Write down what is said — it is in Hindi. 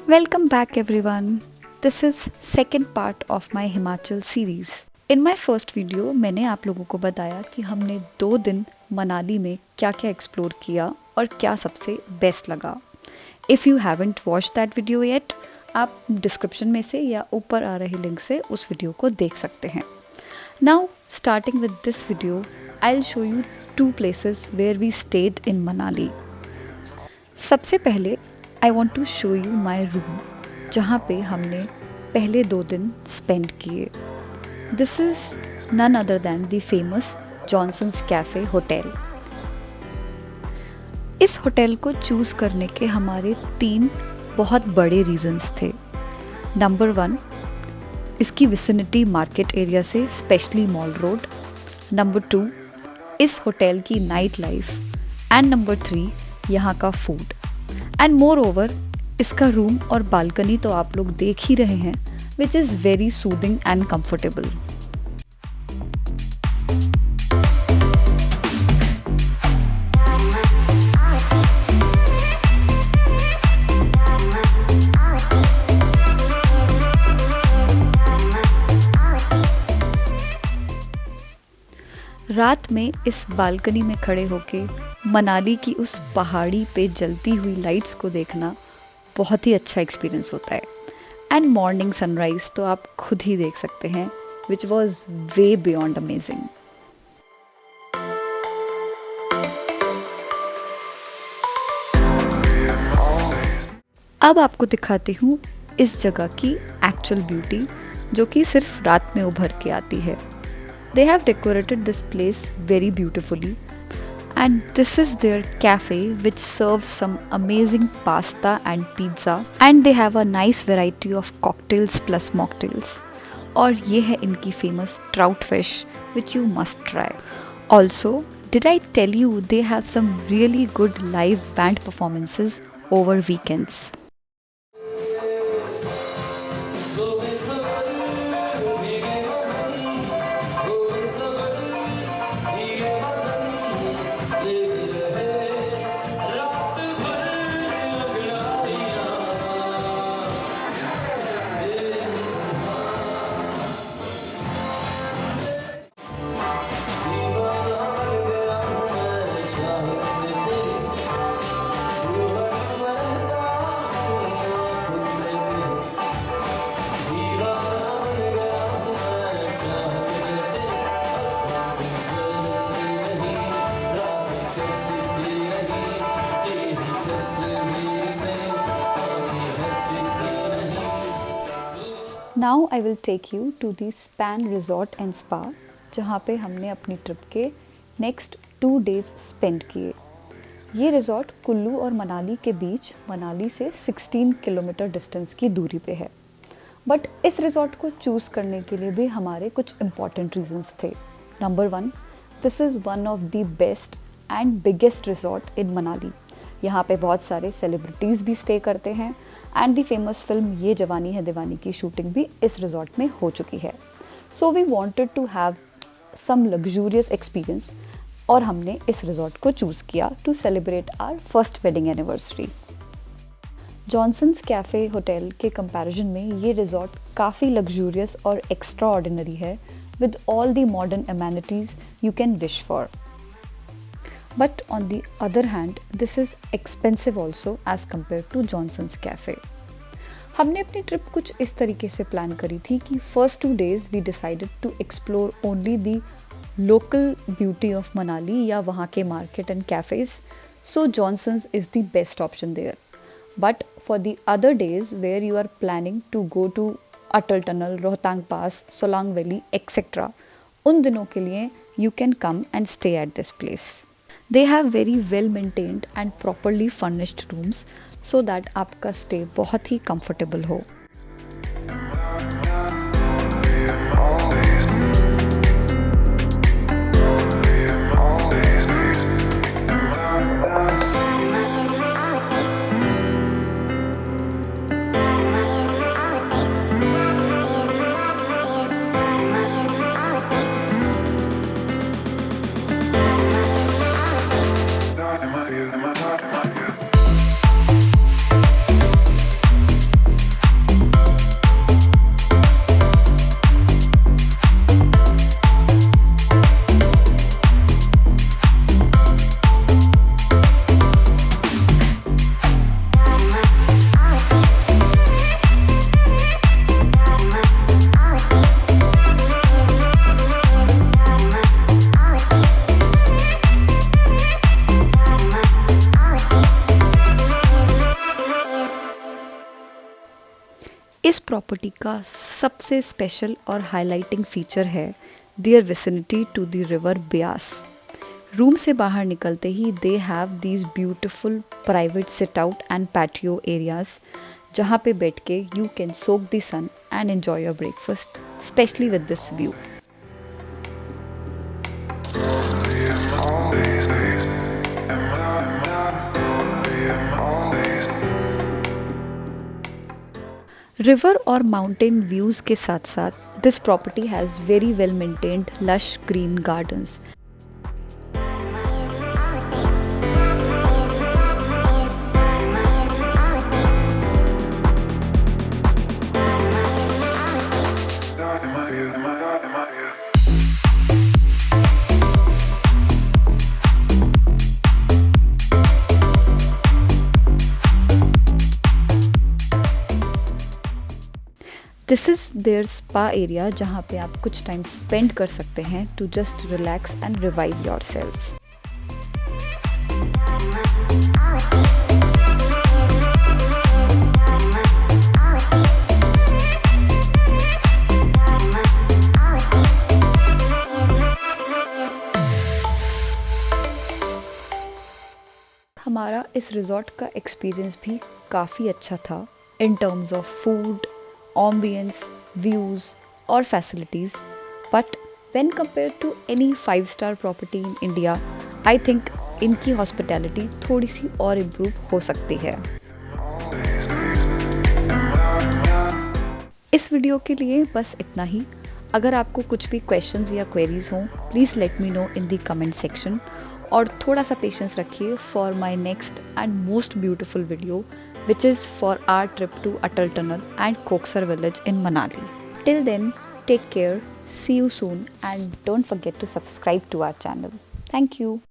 Welcome back everyone. This is second part of my Himachal series. In my first video मैंने आप लोगों को बताया कि हमने 2 दिन मनाली में क्या-क्या एक्सप्लोर किया और क्या सबसे बेस्ट लगा. If you haven't watched that video yet, आप डिस्क्रिप्शन में से या ऊपर आ रही लिंक से उस वीडियो को देख सकते हैं. Now starting with this video, I'll show you 2 places where we stayed in Manali. सबसे पहले I want to show you my room जहाँ पे हमने पहले 2 दिन स्पेंड किए. This is none other than the famous Johnson's cafe hotel. इस होटल को चूज़ करने के हमारे 3 बहुत बड़े रीजंस थे. नंबर 1, इसकी विसिनिटी मार्केट एरिया से स्पेशली मॉल रोड. नंबर 2, इस होटल की नाइट लाइफ. एंड नंबर 3, यहाँ का फूड. एंड मोर ओवर इसका रूम और बालकनी तो आप लोग देख ही रहे हैं, which is very soothing and comfortable. रात में इस बालकनी में खड़े होके मनाली की उस पहाड़ी पे जलती हुई लाइट्स को देखना बहुत ही अच्छा एक्सपीरियंस होता है. एंड मॉर्निंग सनराइज़ तो आप खुद ही देख सकते हैं, which was way beyond amazing. अब आपको दिखाती हूँ इस जगह की एक्चुअल ब्यूटी, जो कि सिर्फ रात में उभर के आती है. They have decorated this place very beautifully, and this is their cafe which serves some amazing pasta and pizza, and they have a nice variety of cocktails plus mocktails. और ये है इनकी famous trout fish which you must try. Also, did I tell you they have some really good live band performances over weekends? Now I will take you to the Span Resort and Spa, जहाँ पे हमने अपनी ट्रिप के नेक्स्ट 2 डेज़ स्पेंड किए. ये रिज़ॉर्ट कुल्लू और मनाली के बीच मनाली से 16 किलोमीटर डिस्टेंस की दूरी पे है. बट इस रिज़ॉर्ट को चूज़ करने के लिए भी हमारे कुछ इम्पॉर्टेंट रीजंस थे. Number 1, this is one of the best and biggest resort in Manali. यहाँ पे बहुत सारे सेलिब्रिटीज़ भी स्टे करते हैं, एंड दी फेमस फिल्म ये जवानी है दीवानी की शूटिंग भी इस रिज़ॉर्ट में हो चुकी है. So we wanted to have some luxurious experience, और हमने इस रिज़ॉर्ट को चूज़ किया to celebrate our first wedding anniversary. Johnson's cafe hotel के कंपैरिजन में ये रिज़ॉर्ट काफ़ी लग्जूरियस और एक्स्ट्रा ऑर्डिनरी है, with all the modern amenities you can wish for. But on the other hand, this is expensive also as compared to Johnson's Cafe. हमने अपनी ट्रिप कुछ इस तरीके से प्लान करी थी कि first 2 days we decided to explore only the local beauty of Manali या वहाँ के market and cafes. So Johnson's is the best option there. But for the other days where you are planning to go to Atal Tunnel, Rohtang Pass, Solang Valley, etc., उन दिनों के लिए you can come and stay at this place. They have very well maintained and properly furnished rooms so that आपका stay बहुत ही comfortable हो. इस प्रॉपर्टी का सबसे स्पेशल और हाइलाइटिंग फीचर है their vicinity to the river Beas. Room से बाहर निकलते ही they have these beautiful private sit out and patio areas जहाँ पे बैठ के you can soak the sun and enjoy your breakfast, specially with this view. River और माउंटेन व्यूज़ के साथ साथ this property has very well maintained lush green gardens. This is their spa area जहाँ पे आप कुछ टाइम स्पेंड कर सकते हैं to just relax and revive yourself. हमारा इस रिजॉर्ट का एक्सपीरियंस भी काफ़ी अच्छा था in terms of food, ambience, views और facilities, but when compared to any 5-star property in India, I think इनकी hospitality थोड़ी सी और improve हो सकती है। इस वीडियो के लिए बस इतना ही। अगर आपको कुछ भी questions या queries हों, please let me know in the comment section और थोड़ा सा पेशेंस रखिए for my next and most beautiful video, which is for our trip to Atal Tunnel and Koksar village in Manali. Till then, take care, see you soon and don't forget to subscribe to our channel. Thank you.